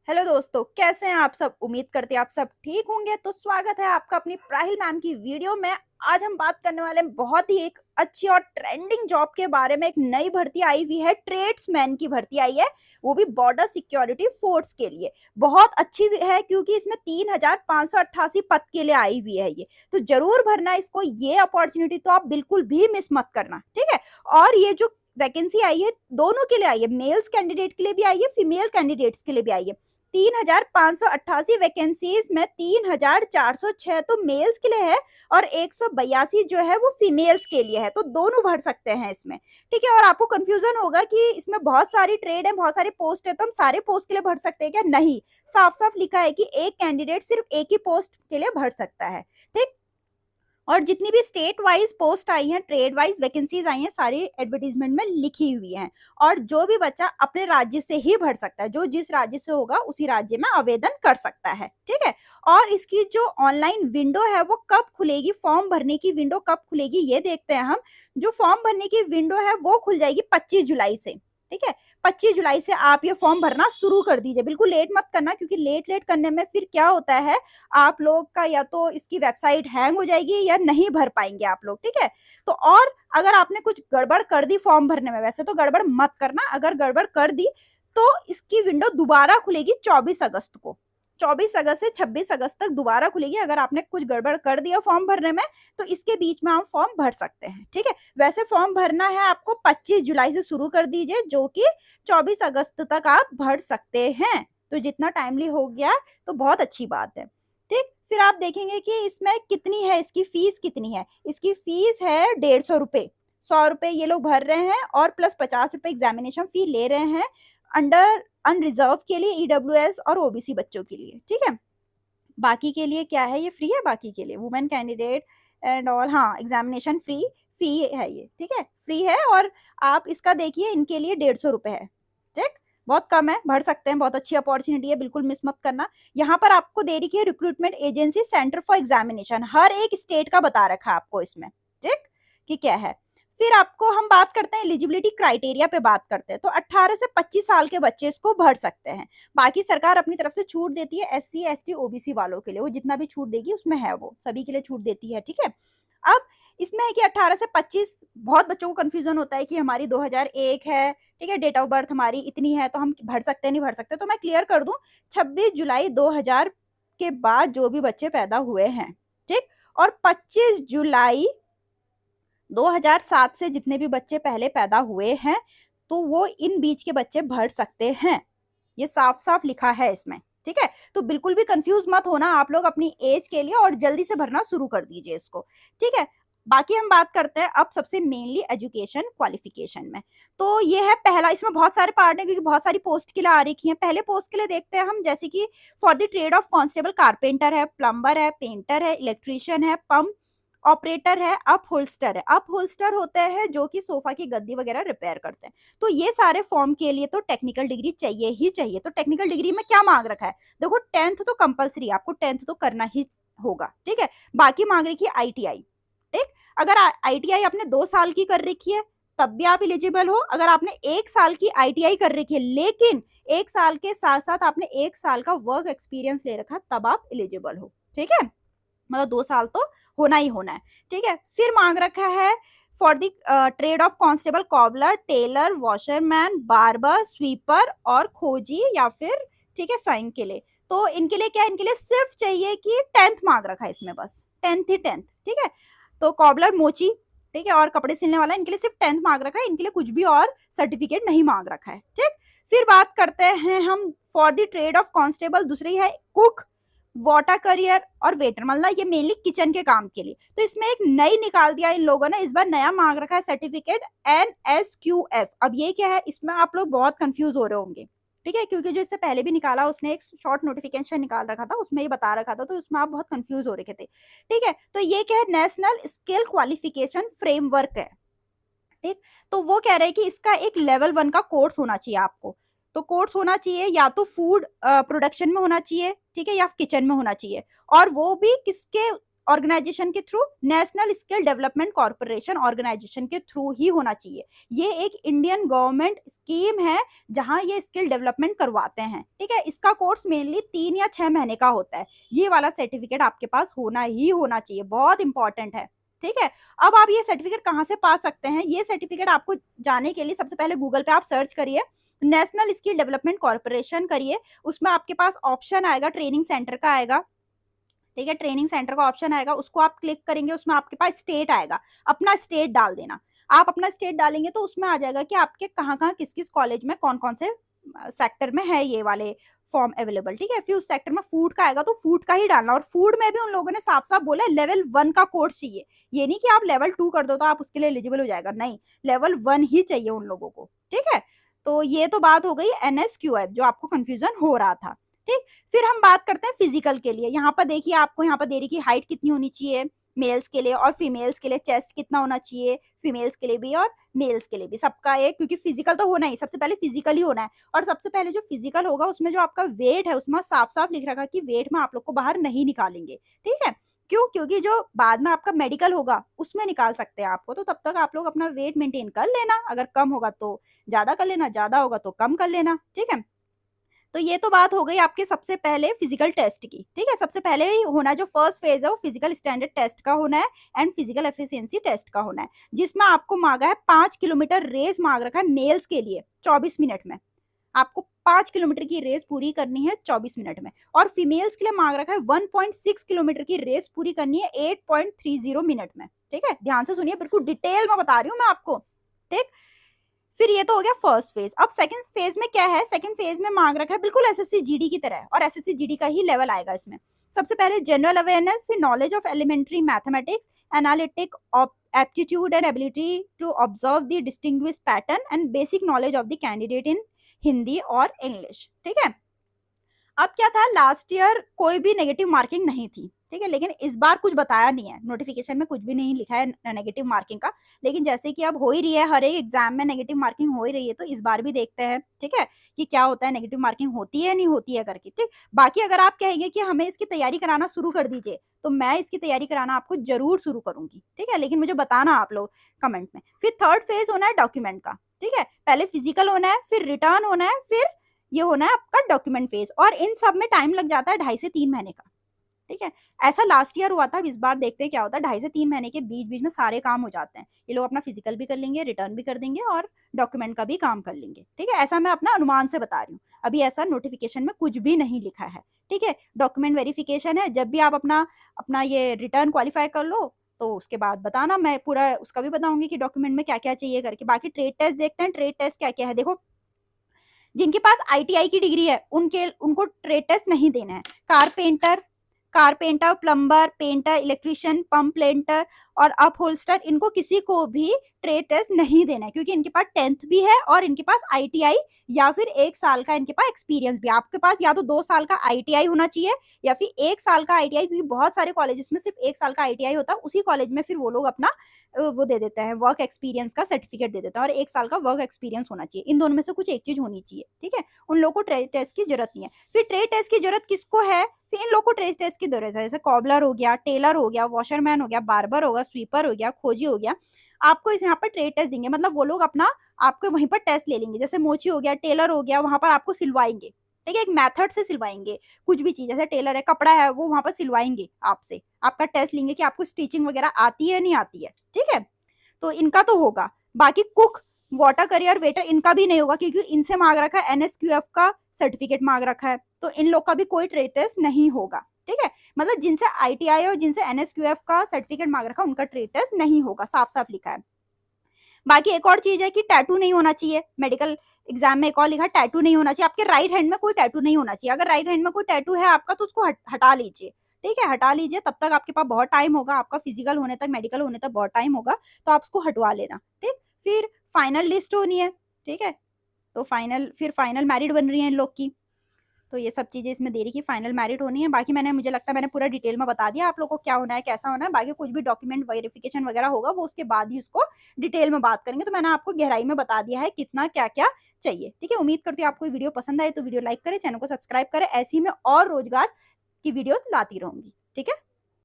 Hello दोस्तों, कैसे हैं आप सब। उम्मीद करते हैं आप सब ठीक होंगे। तो स्वागत है आपका अपनी प्राहिल मैम की वीडियो में। आज हम बात करने वाले हैं बहुत ही एक अच्छी और ट्रेंडिंग जॉब के बारे में। एक नई भर्ती आई हुई है, ट्रेड्समैन की भर्ती आई है, वो भी बॉर्डर सिक्योरिटी फोर्स के लिए। बहुत अच्छी भी है क्योंकि इसमें 3,588 पद के लिए आई हुई है ये। तो जरूर भरना इसको, ये अपॉर्चुनिटी तो आप बिल्कुल भी मिस मत करना, ठीक है। और ये जो वैकेंसी आई है दोनों के लिए आई है, मेल्स कैंडिडेट के लिए भी आई है, फीमेल कैंडिडेट्स के लिए भी आई है। 3,588 वैकेंसीज में 3,406 तो मेल्स के लिए है और 182 जो है वो फीमेल्स के लिए है। तो दोनों भर सकते हैं इसमें, ठीक है। और आपको कंफ्यूजन होगा कि इसमें बहुत सारी ट्रेड है, बहुत सारी पोस्ट है, तो हम सारे पोस्ट के लिए भर सकते हैं क्या? नहीं, साफ साफ लिखा है कि एक कैंडिडेट सिर्फ एक ही पोस्ट के लिए भर सकता है, ठीक। और जितनी भी स्टेट वाइज पोस्ट आई हैं, ट्रेड वाइज वैकेंसीज आई हैं, सारी एडवर्टीजमेंट में लिखी हुई हैं। और जो भी बच्चा अपने राज्य से ही भर सकता है, जो जिस राज्य से होगा उसी राज्य में आवेदन कर सकता है, ठीक है। और इसकी जो ऑनलाइन विंडो है वो कब खुलेगी, फॉर्म भरने की विंडो कब खुलेगी ये देखते हैं हम। जो फॉर्म भरने की विंडो है वो खुल जाएगी 25 जुलाई से, ठीक है। 25 जुलाई से आप ये फॉर्म भरना शुरू कर दीजिए, बिल्कुल लेट मत करना, क्योंकि लेट करने में फिर क्या होता है, आप लोग का या तो इसकी वेबसाइट हैंग हो जाएगी या नहीं भर पाएंगे आप लोग, ठीक है। तो और अगर आपने कुछ गड़बड़ कर दी फॉर्म भरने में, वैसे तो गड़बड़ मत करना, अगर गड़बड़ कर दी तो इसकी विंडो दोबारा खुलेगी 24 अगस्त को। 24 अगस्त से 26 अगस्त तक दोबारा खुलेगी। अगर आपने कुछ गड़बड़ कर दिया फॉर्म भरने में तो इसके बीच में आप फॉर्म भर सकते हैं, ठीक है। वैसे फॉर्म भरना है आपको 25 जुलाई से शुरू कर दीजिए, जो कि 24 अगस्त तक आप भर सकते हैं। तो जितना टाइमली हो गया तो बहुत अच्छी बात है, ठीक। फिर आप देखेंगे कि इसमें कितनी है, इसकी फीस कितनी है। इसकी फीस है 150 रुपए, 100 रुपए ये लोग भर रहे हैं और प्लस 50 रुपए एग्जामिनेशन फी ले रहे हैं अंडर अनरिजर्व के लिए, ईडब्ल्यूएस और ओबीसी बच्चों के लिए, ठीक है। बाकी के लिए क्या है, ये फ्री है। बाकी के लिए वुमेन कैंडिडेट एंड ऑल, हाँ, एग्जामिनेशन फ्री फी है ये, ठीक है, फ्री है। और आप इसका देखिए, इनके लिए 150 रुपए है, ठीक। बहुत कम है, भर सकते हैं, बहुत अच्छी अपॉर्चुनिटी है, बिल्कुल मिस मत करना। यहाँ पर आपको दे रखी है recruitment agency centre for examination, हर एक स्टेट का बता रखा है आपको इसमें, ठीक, कि क्या है। फिर आपको हम बात करते हैं एलिजिबिलिटी क्राइटेरिया पे बात करते हैं। तो 18 से 25 साल के बच्चे इसको भर सकते हैं। बाकी सरकार अपनी तरफ से छूट देती है एससी एसटी ओबीसी वालों के लिए, वो जितना भी छूट देगी उसमें है, वो सभी के लिए छूट देती है, ठीक है। अब इसमें है कि 18 से 25, बहुत बच्चों को कंफ्यूजन होता है कि हमारी 2001 है, ठीक है, डेट ऑफ बर्थ हमारी इतनी है तो हम भर सकते हैं नहीं भर सकते। तो मैं क्लियर कर दूं, 26 जुलाई 2000 के बाद जो भी बच्चे पैदा हुए हैं, ठीक, और 25 जुलाई 2007 से जितने भी बच्चे पहले पैदा हुए हैं, तो वो इन बीच के बच्चे भर सकते हैं। ये साफ साफ लिखा है इसमें, ठीक है। तो बिल्कुल भी कंफ्यूज मत होना आप लोग अपनी एज के लिए, और जल्दी से भरना शुरू कर दीजिए इसको, ठीक है। बाकी हम बात करते हैं अब सबसे मेनली एजुकेशन क्वालिफिकेशन में। तो ये है पहला, इसमें बहुत सारे पार्ट है क्योंकि बहुत सारी पोस्ट के लिए आ रखी है। पहले पोस्ट के लिए देखते हैं हम, जैसे कि for the trade of constable, carpenter है, प्लम्बर है, पेंटर है, इलेक्ट्रीशियन है, पंप ऑपरेटर है, अप होल्स्टर है। अप होल्स्टर होते हैं जो कि सोफा की गद्दी वगैरह रिपेयर करते हैं। तो ये सारे फॉर्म के लिए तो टेक्निकल डिग्री चाहिए ही चाहिए। तो टेक्निकल डिग्री में क्या मांग रखा है, देखो 10th तो कंपलसरी, आपको 10th तो करना ही होगा, ठीक है। बाकी मांग रखी है आईटीआई, ठीक। अगर आईटीआई आपने 2 साल की कर रखी है तब भी आप एलिजिबल हो। अगर आपने 1 साल की आईटीआई कर रखी है, लेकिन 1 साल के साथ साथ आपने 1 साल का वर्क एक्सपीरियंस ले रखा, तब आप एलिजिबल हो, ठीक है। मतलब 2 साल तो होना ही होना है, ठीक है। फिर मांग रखा है for the trade of constable, cobbler, tailor, washerman, barber, sweeper और खोजी या फिर, ठीक है, साइन के लिए। तो इनके लिए क्या, इनके लिए सिर्फ चाहिए कि 10th मांग रखा है इसमें, बस 10th ही 10th, ठीक है। तो कॉबलर, मोची, ठीक है, और कपड़े सिलने वाला, इनके लिए सिर्फ 10th मांग रखा है, इनके लिए कुछ भी और सर्टिफिकेट नहीं मांग रखा है, ठीक। फिर बात करते हैं हम for the trade of constable, दूसरी है कुक, वाटर करियर और वेटर, मतलब ये मेनली किचन के काम के लिए। तो इसमें एक नई निकाल दिया इन लोगों ने, इस बार नया मांग रखा है सर्टिफिकेट NSQF। अब ये क्या है, इसमें आप लोग बहुत कंफ्यूज हो रहे होंगे, ठीक है, क्योंकि जो इससे पहले भी निकाला उसने एक शॉर्ट नोटिफिकेशन निकाल रखा था, उसमें ही बता रखा था, तो उसमें आप बहुत कंफ्यूज हो रखे थे, ठीक है। तो ये क्या है, नेशनल स्किल क्वालिफिकेशन फ्रेमवर्क है, ठीक। तो वो कह रहे हैं कि इसका एक लेवल 1 का कोर्स होना चाहिए आपको। तो कोर्स होना चाहिए या तो फूड प्रोडक्शन में होना चाहिए, ठीक है, या किचन में होना चाहिए, और वो भी किसके ऑर्गेनाइजेशन के through, national skill development corporation organisation के थ्रू ही होना चाहिए। ये एक इंडियन गवर्नमेंट स्कीम है जहां ये स्किल डेवलपमेंट करवाते हैं, ठीक है। इसका कोर्स मेनली 3 या 6 महीने का होता है। ये वाला सर्टिफिकेट आपके पास होना ही होना चाहिए, बहुत इंपॉर्टेंट है, ठीक है। अब आप ये सर्टिफिकेट कहाँ से पा सकते हैं? ये सर्टिफिकेट आपको जाने के लिए सबसे पहले गूगल पे आप सर्च करिए, नेशनल स्किल डेवलपमेंट कॉर्पोरेशन करिए, उसमें आपके पास ऑप्शन आएगा ट्रेनिंग सेंटर का आएगा, ठीक है। ट्रेनिंग सेंटर का ऑप्शन आएगा, उसको आप क्लिक करेंगे, उसमें आपके पास स्टेट आएगा, अपना स्टेट डाल देना। आप अपना स्टेट डालेंगे तो उसमें आ जाएगा कि आपके कहाँ कहाँ किस किस कॉलेज में कौन कौन से सेक्टर में है ये वाले फॉर्म अवेलेबल, ठीक है। फिर उस सेक्टर में फूड का आएगा तो फूड का ही डालना, और फूड में भी उन लोगों ने साफ साफ बोला लेवल 1 का कोर्स चाहिए। ये नहीं कि आप लेवल 2 कर दो तो आप उसके लिए एलिजिबल हो जाएगा, नहीं, लेवल 1 ही चाहिए उन लोगों को, ठीक है। तो ये तो बात हो गई NSQF जो आपको कंफ्यूजन हो रहा था, ठीक। फिर हम बात करते हैं फिजिकल के लिए। यहाँ पर देखिए आपको यहाँ पर दे रही कि हाइट कितनी होनी चाहिए मेल्स के लिए और फीमेल्स के लिए, चेस्ट कितना होना चाहिए फीमेल्स के लिए भी और मेल्स के लिए भी, सबका एक, क्योंकि फिजिकल तो होना ही, सबसे पहले फिजिकल ही होना है। और सबसे पहले जो फिजिकल होगा उसमें जो आपका वेट है उसमें साफ साफ लिख रखा कि वेट में आप लोग को बाहर नहीं निकालेंगे, ठीक है। क्यों? क्योंकि जो बाद में आपका मेडिकल होगा उसमें निकाल सकते हैं आपको, तो तब तक आप लोग अपना वेट मेंटेन कर लेना, अगर कम होगा तो ज्यादा कर लेना, ज्यादा होगा तो कम कर लेना, ठीक है। तो ये तो बात हो गई आपके सबसे पहले फिजिकल टेस्ट की, ठीक है। सबसे पहले होना जो फर्स्ट फेज है वो फिजिकल स्टैंडर्ड टेस्ट का होना है एंड फिजिकल एफिशिएंसी टेस्ट का होना है, जिसमें आपको मांगा है 5 किलोमीटर रेस मांग रखा है मेल्स के लिए 24 मिनट में। आपको 5 किलोमीटर की रेस पूरी करनी है 24 मिनट में, और फीमेल्स के लिए मांग रखा है 1.6 किलोमीटर की रेस पूरी करनी है 8.30 मिनट में, ठीक है। ध्यान से सुनिए, बिल्कुल डिटेल में बता रही हूँ मैं आपको, ठीक। फिर ये तो हो गया फर्स्ट फेज। अब सेकंड फेज में क्या है? सेकंड फेज में मांग रखा है बिल्कुल एसएससी जीडी की तरह, और एसएससी जीडी का ही लेवल आएगा इसमें। सबसे पहले जनरल अवेयरनेस, फिर knowledge of elementary mathematics, analytic aptitude and ability to observe the distinguish pattern and basic knowledge of the candidate in Hindi और इंग्लिश, ठीक है। अब क्या था, लास्ट ईयर कोई भी नेगेटिव मार्किंग नहीं थी, ठीक है, लेकिन इस बार कुछ बताया नहीं है, नोटिफिकेशन में कुछ भी नहीं लिखा है नेगेटिव मार्किंग का। लेकिन जैसे कि अब हो ही रही है, हर एक एग्जाम में नेगेटिव मार्किंग हो ही रही है, तो इस बार भी देखते हैं, ठीक है, कि क्या होता है, नेगेटिव मार्किंग होती है नहीं होती है करके, ठीक। बाकी अगर आप कहेंगे कि हमें इसकी तैयारी कराना शुरू कर दीजिए तो मैं इसकी तैयारी कराना आपको जरूर शुरू करूंगी, ठीक है, लेकिन मुझे बताना आप लोग कमेंट में। फिर थर्ड फेज होना है डॉक्यूमेंट का, ठीक है। पहले फिजिकल होना है, फिर रिटर्न होना है, फिर ये होना है आपका डॉक्यूमेंट फेज, और इन सब में टाइम लग जाता है 2.5 से 3 महीने का, ठीक है। ऐसा लास्ट ईयर हुआ था, इस बार देखते हैं क्या होता है। 2.5 से 3 महीने के बीच बीच में सारे काम हो जाते हैं, ये लोग अपना फिजिकल भी कर लेंगे, रिटर्न भी कर देंगे और डॉक्यूमेंट का भी काम कर लेंगे, ठीक है। ऐसा मैं अपना अनुमान से बता रही हूँ, अभी ऐसा नोटिफिकेशन में कुछ भी नहीं लिखा है, ठीक है। डॉक्यूमेंट वेरिफिकेशन है, जब भी आप अपना अपना ये रिटर्न क्वालिफाई कर लो तो उसके बाद बताना, मैं पूरा उसका भी बताऊंगी कि डॉक्यूमेंट में क्या क्या चाहिए करके। बाकी ट्रेड टेस्ट देखते हैं, ट्रेड टेस्ट क्या क्या है। देखो, जिनके पास आईटीआई की डिग्री है उनको ट्रेड टेस्ट नहीं देना है। Carpenter, plumber, painter, electrician, pump painter और अपहोल्स्टर, इनको किसी को भी ट्रेड टेस्ट नहीं देना है, क्योंकि इनके पास 10th भी है और इनके पास आईटीआई या फिर 1 साल का इनके पास एक्सपीरियंस भी। आपके पास या तो 2 साल का आईटीआई होना चाहिए या फिर 1 साल का आईटीआई, क्योंकि बहुत सारे कॉलेजेस में सिर्फ 1 साल का आईटीआई होता है, उसी कॉलेज में फिर वो लोग अपना वो दे देते हैं, वर्क एक्सपीरियंस का सर्टिफिकेट दे देते हैं, और 1 साल का वर्क एक्सपीरियंस होना चाहिए। इन दोनों में से कुछ एक चीज होनी चाहिए, ठीक है। उन लोगों को ट्रेड टेस्ट की जरूरत नहीं है। फिर ट्रेड टेस्ट की जरूरत किसको है? फिर इन लोगों को ट्रेड टेस्ट की जरूरत है, जैसे कॉबलर हो गया, टेलर हो गया, वॉशरमैन हो गया, बार्बर होगा, स्वीपर हो गया, खोजी हो गया। आपको इस यहाँ पर ट्रेड टेस्ट देंगे, मतलब वो लोग अपना आपको वहीं पर टेस्ट ले लेंगे, जैसे मोची हो गया, टेलर हो गया, वहां पर आपको सिलवाएंगे, ठीक है, एक मेथड से सिलवाएंगे। कुछ भी चीज, जैसे टेलर है, कपड़ा है, वो वहां पर सिलवाएंगे आपसे, आपका टेस्ट लेंगे कि आपको स्टिचिंग वगैरह आती है नहीं आती है, ठीक है। तो इनका तो होगा। बाकी कुक, वाटर करियर, वेटर, इनका भी नहीं होगा, क्योंकि इनसे मांग रखा है एनएसक्यूएफ का सर्टिफिकेट मांग रखा है, तो इन लोग का भी कोई ट्रेड टेस्ट नहीं होगा, ठीक है। मतलब जिनसे आईटीआई और जिनसे एनएसक्यूएफ का सर्टिफिकेट मांग रखा है उनका ट्रेड टेस्ट नहीं होगा, साफ साफ लिखा है। बाकी एक और चीज है कि टैटू नहीं होना चाहिए, मेडिकल एग्जाम में एक और लिखा, टैटू नहीं होना चाहिए, आपके राइट हैंड में कोई टैटू नहीं होना चाहिए। अगर राइट हैंड में कोई टैटू है आपका तो उसको हटा लीजिए, ठीक है, हटा लीजिए, तब तक आपके पास बहुत टाइम होगा, आपका फिजिकल होने तक, मेडिकल होने तक बहुत टाइम होगा, तो आप उसको हटवा लेना, ठीक। फिर फाइनल लिस्ट होनी है, ठीक है, तो फिर फाइनल मैरिट बन रही है इन लोग की, तो ये सब चीजें इसमें दे रही कि फाइनल मैरिट होनी है। बाकी मुझे लगता है मैंने पूरा डिटेल में बता दिया आप लोगों को क्या होना है, कैसा होना है। बाकी कुछ भी डॉक्यूमेंट वेरिफिकेशन वगैरह होगा वो उसके बाद ही उसको डिटेल में बात करेंगे, तो मैंने आपको गहराई में बता दिया है कितना क्या क्या चाहिए, ठीक है। उम्मीद करती हूँ आपको वीडियो पसंद आए तो वीडियो लाइक करें, चैनल को सब्सक्राइब करें, ऐसी में और रोजगार की वीडियोस लाती रहूंगी, ठीक है।